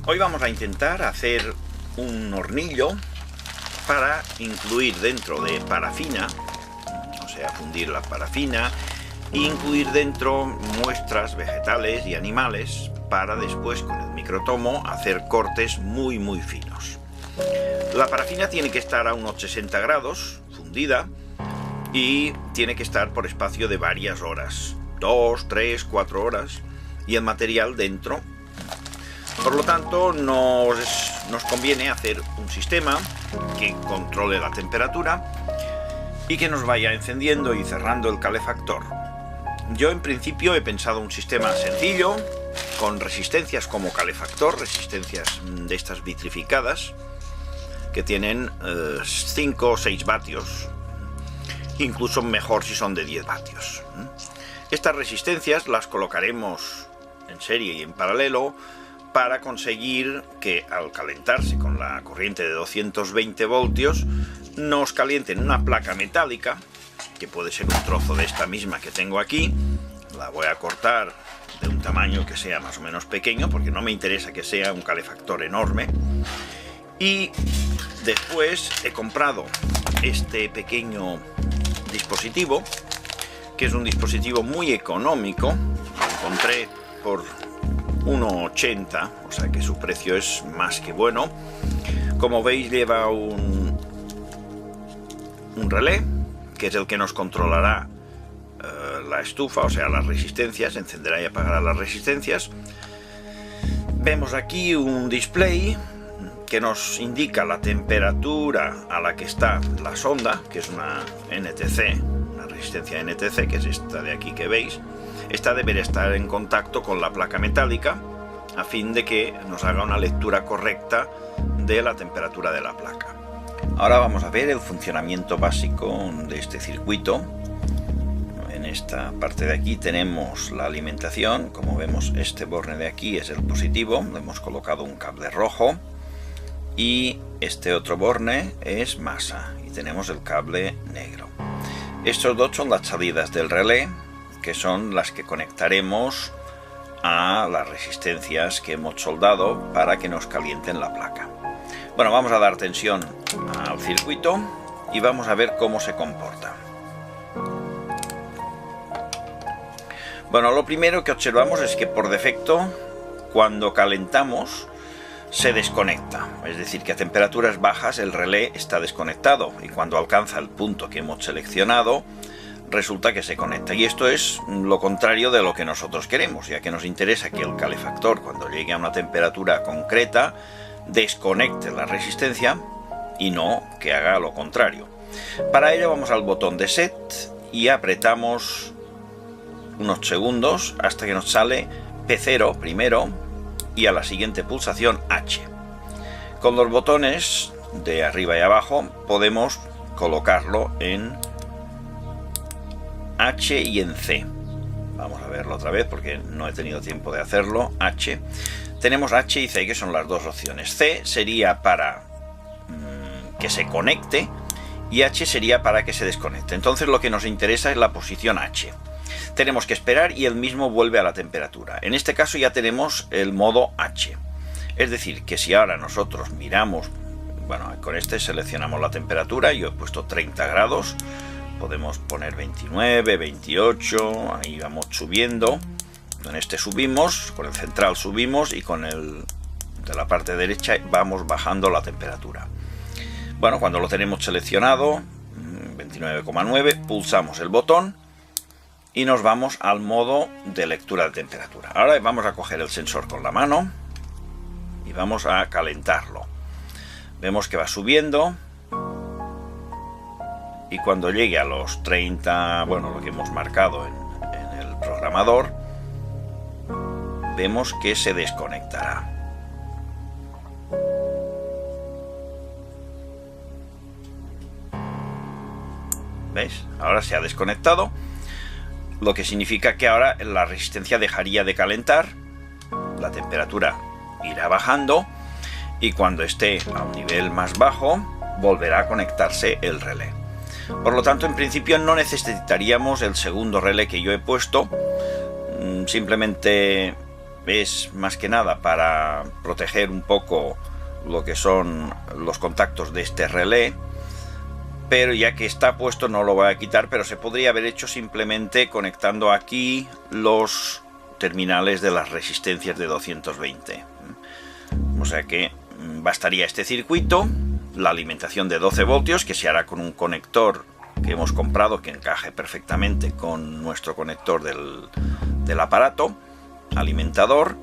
Hoy vamos a intentar hacer un hornillo para incluir dentro de parafina, o sea, fundir la parafina, e incluir dentro muestras vegetales y animales para después con el microtomo hacer cortes muy finos. La parafina tiene que estar a unos 60 grados, fundida, y tiene que estar por espacio de varias horas, 2, 3, 4 horas, y el material dentro. Por lo tanto, nos conviene hacer un sistema que controle la temperatura y que nos vaya encendiendo y cerrando el calefactor. Yo en principio he pensado un sistema sencillo, con resistencias como calefactor, resistencias de estas vitrificadas, que tienen 5 o 6 vatios, incluso mejor si son de 10 vatios. Estas resistencias las colocaremos en serie y en paralelo para conseguir que al calentarse con la corriente de 220 voltios nos calienten una placa metálica, que puede ser un trozo de esta misma que tengo aquí. La voy a cortar de un tamaño que sea más o menos pequeño, porque no me interesa que sea un calefactor enorme. Y después he comprado este pequeño dispositivo, que es un dispositivo muy económico. Lo encontré por 1,80, o sea que su precio es más que bueno. Como veis, lleva un relé, que es el que nos controlará la estufa, o sea, las resistencias, encenderá y apagará las resistencias. Vemos aquí un display que nos indica la temperatura a la que está la sonda, que es una NTC, una resistencia NTC, que es esta de aquí que veis. Esta debería estar en contacto con la placa metálica a fin de que nos haga una lectura correcta de la temperatura de la placa. Ahora vamos a ver el funcionamiento básico de este circuito. En esta parte de aquí tenemos la alimentación. Como vemos, este borne de aquí es el positivo, le hemos colocado un cable rojo, y este otro borne es masa y tenemos el cable negro. Estos dos son las salidas del relé, que son las que conectaremos a las resistencias que hemos soldado para que nos calienten la placa. Bueno, vamos a dar tensión al circuito y vamos a ver cómo se comporta. Bueno, lo primero que observamos es que por defecto, cuando calentamos, se desconecta. Es decir, que a temperaturas bajas el relé está desconectado, y cuando alcanza el punto que hemos seleccionado, resulta que se conecta. Y esto es lo contrario de lo que nosotros queremos, ya que nos interesa que el calefactor, cuando llegue a una temperatura concreta, desconecte la resistencia y no que haga lo contrario. Para ello vamos al botón de set y apretamos unos segundos hasta que nos sale P0 primero y a la siguiente pulsación H. Con los botones de arriba y abajo podemos colocarlo en H y en C. Vamos a verlo otra vez porque no he tenido tiempo de hacerlo. H. Tenemos H y C, que son las dos opciones. C sería para que se conecte y H sería para que se desconecte. Entonces lo que nos interesa es la posición H. Tenemos que esperar y él mismo vuelve a la temperatura. En este caso ya tenemos el modo H. Es decir, que si ahora nosotros miramos, bueno, con este seleccionamos la temperatura, yo he puesto 30 grados, podemos poner 29, 28, ahí vamos subiendo. En este subimos, con el central subimos y con el de la parte derecha vamos bajando la temperatura. Bueno, cuando lo tenemos seleccionado, 29,9, pulsamos el botón y nos vamos al modo de lectura de temperatura. Ahora vamos a coger el sensor con la mano y vamos a calentarlo. Vemos que va subiendo y cuando llegue a los 30, bueno, lo que hemos marcado en el programador, vemos que se desconectará. ¿Veis? Ahora se ha desconectado, lo que significa que ahora la resistencia dejaría de calentar, la temperatura irá bajando y cuando esté a un nivel más bajo volverá a conectarse el relé. Por lo tanto, en principio no necesitaríamos el segundo relé que yo he puesto. Simplemente es más que nada para proteger un poco lo que son los contactos de este relé, pero ya que está puesto no lo voy a quitar, pero se podría haber hecho simplemente conectando aquí los terminales de las resistencias de 220. O sea que bastaría este circuito, la alimentación de 12 voltios, que se hará con un conector que hemos comprado que encaje perfectamente con nuestro conector del aparato alimentador,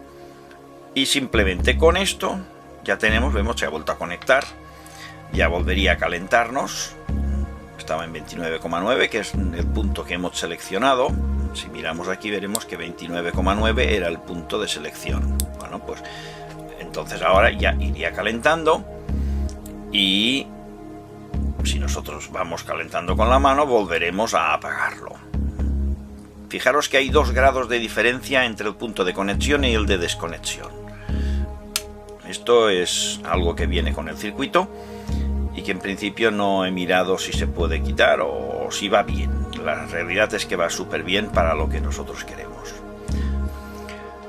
y simplemente con esto ya tenemos, vemos, se ha vuelto a conectar, ya volvería a calentarnos. Estaba en 29,9, que es el punto que hemos seleccionado. Si miramos aquí veremos que 29,9 era el punto de selección. Bueno, pues entonces ahora ya iría calentando, y si nosotros vamos calentando con la mano volveremos a apagarlo. Fijaros que hay 2 grados de diferencia entre el punto de conexión y el de desconexión. Esto es algo que viene con el circuito y que en principio no he mirado si se puede quitar o si va bien. La realidad es que va súper bien para lo que nosotros queremos.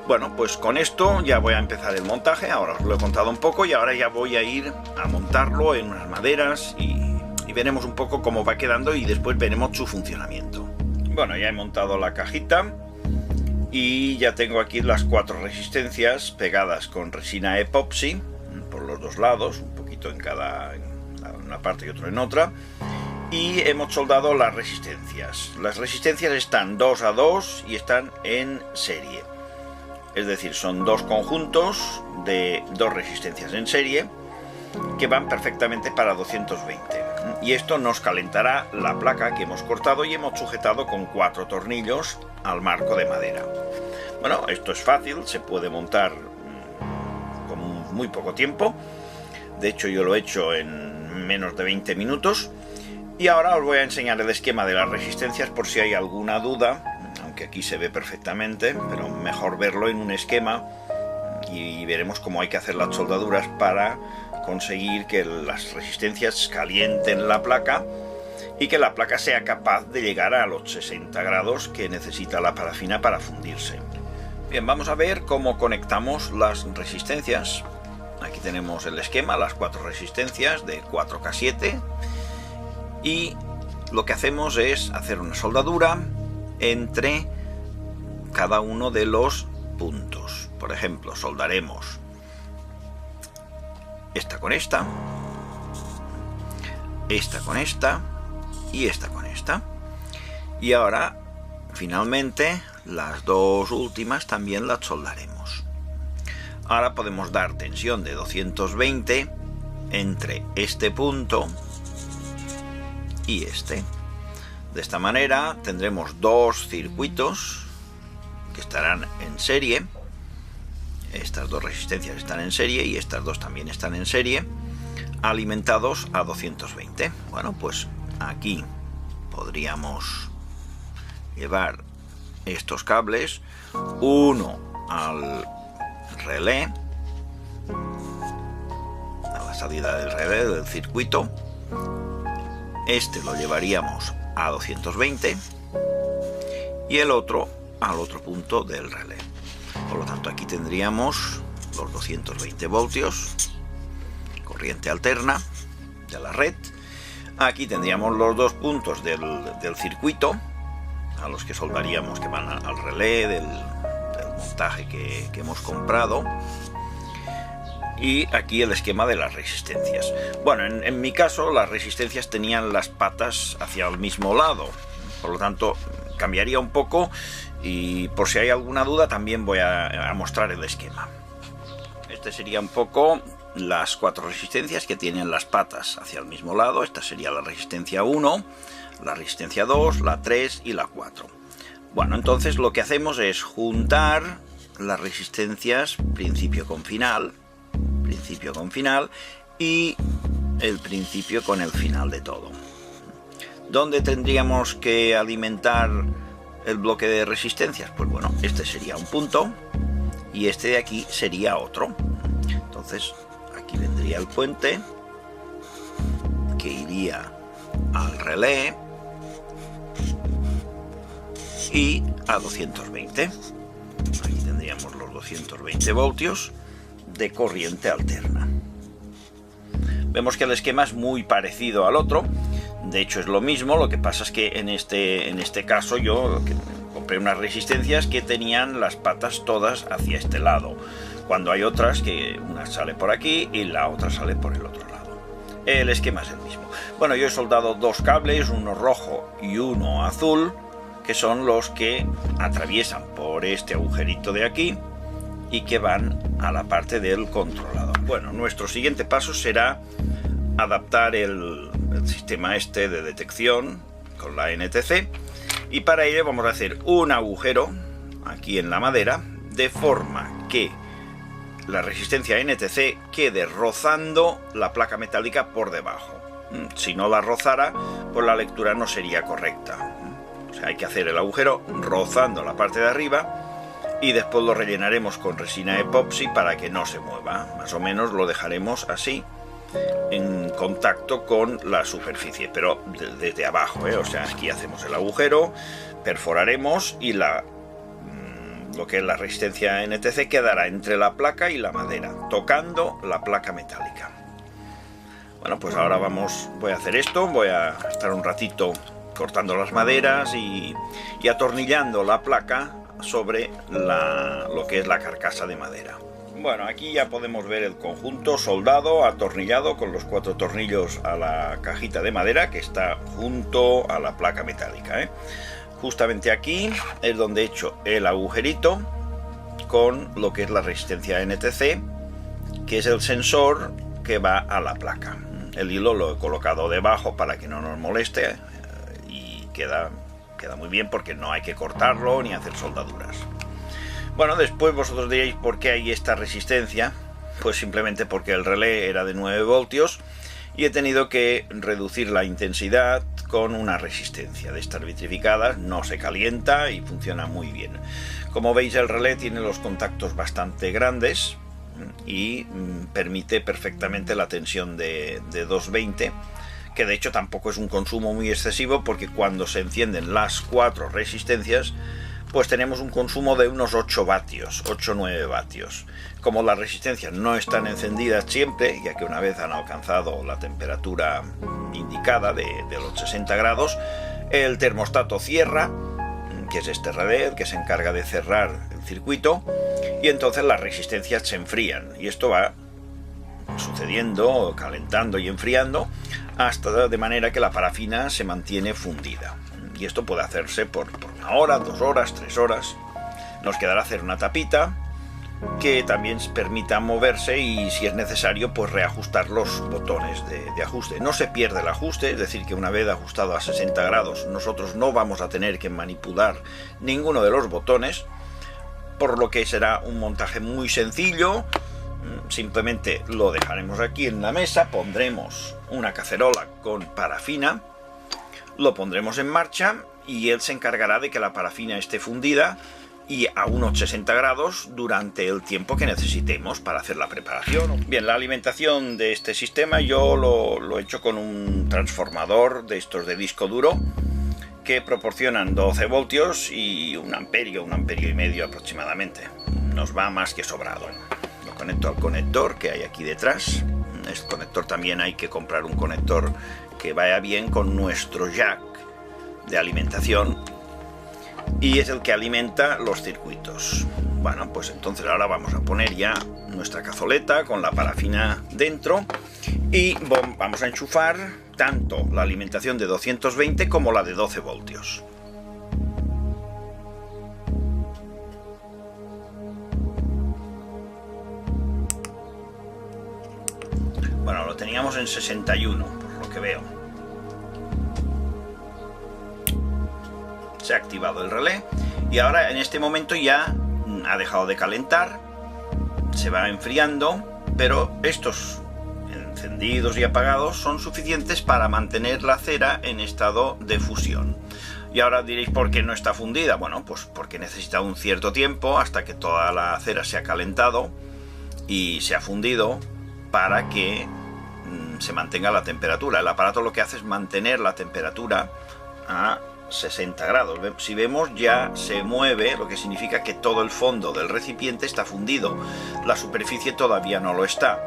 Bueno, pues con esto ya voy a empezar el montaje. Ahora os lo he contado un poco y ahora ya voy a ir a montarlo en unas maderas y veremos un poco cómo va quedando y después veremos su funcionamiento. Bueno, ya he montado la cajita y ya tengo aquí las 4 resistencias pegadas con resina epoxi por los 2 lados, un poquito en una parte y otro en otra, y hemos soldado las resistencias. Las resistencias están 2 a 2 y están en serie, es decir, son 2 conjuntos de 2 resistencias en serie que van perfectamente para 220, y esto nos calentará la placa que hemos cortado y hemos sujetado con 4 tornillos al marco de madera. Bueno, esto es fácil, se puede montar con muy poco tiempo. De hecho, yo lo he hecho en menos de 20 minutos. Y ahora os voy a enseñar el esquema de las resistencias por si hay alguna duda, aunque aquí se ve perfectamente, pero mejor verlo en un esquema y veremos cómo hay que hacer las soldaduras para conseguir que las resistencias calienten la placa y que la placa sea capaz de llegar a los 60 grados que necesita la parafina para fundirse. Bien, vamos a ver cómo conectamos las resistencias. Aquí tenemos el esquema, las 4 resistencias de 4K7, y lo que hacemos es hacer una soldadura entre cada uno de los puntos. Por ejemplo, soldaremos esta con esta con esta y esta con esta, y ahora finalmente las 2 últimas también las soldaremos. Ahora podemos dar tensión de 220 entre este punto y este. De esta manera tendremos 2 circuitos que estarán en serie. Estas 2 resistencias están en serie y estas 2 también están en serie, alimentados a 220. Bueno, pues aquí podríamos llevar estos cables, uno al relé, a la salida del relé del circuito. Este lo llevaríamos a 220 y el otro al otro punto del relé. Por lo tanto, aquí tendríamos los 220 voltios, corriente alterna de la red. Aquí tendríamos los 2 puntos del circuito, a los que soldaríamos, que van al relé del montaje que hemos comprado. Y aquí el esquema de las resistencias. Bueno, en mi caso las resistencias tenían las patas hacia el mismo lado, por lo tanto cambiaría un poco, y por si hay alguna duda también voy a mostrar el esquema. Este sería un poco las 4 resistencias que tienen las patas hacia el mismo lado. Esta sería la resistencia 1, la resistencia 2, la 3 y la 4. Bueno, entonces lo que hacemos es juntar las resistencias principio con final y el principio con el final de todo. ¿Dónde tendríamos que alimentar el bloque de resistencias? Pues bueno, este sería un punto y este de aquí sería otro. Entonces aquí vendría el puente que iría al relé y a 220. Aquí tendríamos tendríamos los 220 voltios de corriente alterna. Vemos que el esquema es muy parecido al otro, de hecho es lo mismo, lo que pasa es que en este caso yo compré unas resistencias que tenían las patas todas hacia este lado, cuando hay otras que una sale por aquí y la otra sale por el otro lado. El esquema es el mismo. Bueno, yo he soldado dos cables, uno rojo y uno azul, que son los que atraviesan por este agujerito de aquí y que van a la parte del controlador. Bueno, nuestro siguiente paso será adaptar el sistema este de detección con la NTC, y para ello vamos a hacer un agujero aquí en la madera de forma que la resistencia NTC quede rozando la placa metálica por debajo. Si no la rozara, pues la lectura no sería correcta. O sea, hay que hacer el agujero rozando la parte de arriba y después lo rellenaremos con resina epoxi para que no se mueva. Más o menos lo dejaremos así en contacto con la superficie, pero desde abajo, O sea, aquí hacemos el agujero, perforaremos y lo que es la resistencia NTC quedará entre la placa y la madera, tocando la placa metálica. Bueno, pues ahora voy a hacer esto, voy a estar un ratito cortando las maderas y atornillando la placa sobre lo que es la carcasa de madera. Bueno, aquí ya podemos ver el conjunto soldado, atornillado con los 4 tornillos a la cajita de madera que está junto a la placa metálica, Justamente aquí es donde he hecho el agujerito con lo que es la resistencia NTC, que es el sensor que va a la placa. El hilo lo he colocado debajo para que no nos moleste y queda muy bien porque no hay que cortarlo ni hacer soldaduras. Bueno, después vosotros diréis por qué hay esta resistencia. Pues simplemente porque el relé era de 9 voltios y he tenido que reducir la intensidad con una resistencia de estas vitrificadas. No se calienta y funciona muy bien. Como veis, el relé tiene los contactos bastante grandes y permite perfectamente la tensión de 220, que de hecho tampoco es un consumo muy excesivo, porque cuando se encienden las 4 resistencias pues tenemos un consumo de unos 8 vatios, 8-9 vatios. Como las resistencias no están encendidas siempre, ya que una vez han alcanzado la temperatura indicada de los 60 grados, el termostato cierra, que es este relé que se encarga de cerrar el circuito, y entonces las resistencias se enfrían, y esto va sucediendo, calentando y enfriando, hasta de manera que la parafina se mantiene fundida. Y esto puede hacerse por 1 hora, 2 horas, 3 horas. Nos quedará hacer una tapita que también permita moverse y, si es necesario, pues reajustar los botones de ajuste. No se pierde el ajuste, es decir, que una vez ajustado a 60 grados nosotros no vamos a tener que manipular ninguno de los botones, por lo que será un montaje muy sencillo. Simplemente lo dejaremos aquí en la mesa, pondremos una cacerola con parafina, lo pondremos en marcha y él se encargará de que la parafina esté fundida y a unos 60 grados durante el tiempo que necesitemos para hacer la preparación. Bien, la alimentación de este sistema yo lo he hecho con un transformador de estos de disco duro que proporcionan 12 voltios y 1 amperio y medio aproximadamente. Nos va más que sobrado. Lo conecto al conector que hay aquí detrás. Este conector también hay que comprar un conector que vaya bien con nuestro jack de alimentación, y es el que alimenta los circuitos. Bueno, pues entonces ahora vamos a poner ya nuestra cazoleta con la parafina dentro y vamos a enchufar tanto la alimentación de 220 como la de 12 voltios. Bueno, lo teníamos en 61, por lo que veo. Se ha activado el relé y ahora en este momento ya ha dejado de calentar, se va enfriando, pero estos encendidos y apagados son suficientes para mantener la cera en estado de fusión. Y ahora diréis, ¿por qué no está fundida? Bueno, pues porque necesita un cierto tiempo hasta que toda la cera se ha calentado y se ha fundido para que se mantenga la temperatura. El aparato lo que hace es mantener la temperatura a 60 grados. Si vemos, ya se mueve, lo que significa que todo el fondo del recipiente está fundido. La superficie todavía no lo está,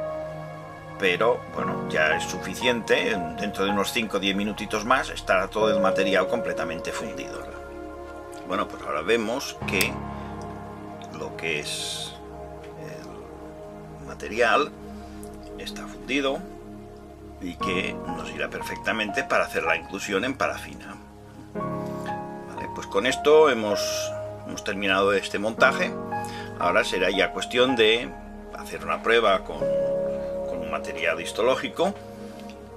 pero bueno, ya es suficiente. Dentro de unos 5 o 10 minutitos más estará todo el material completamente fundido. Bueno, pues ahora vemos que lo que es el material está fundido y que nos irá perfectamente para hacer la inclusión en parafina. Vale, pues con esto hemos terminado este montaje. Ahora será ya cuestión de hacer una prueba con un material histológico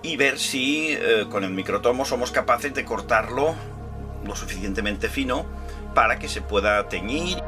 y ver si con el microtomo somos capaces de cortarlo lo suficientemente fino para que se pueda teñir.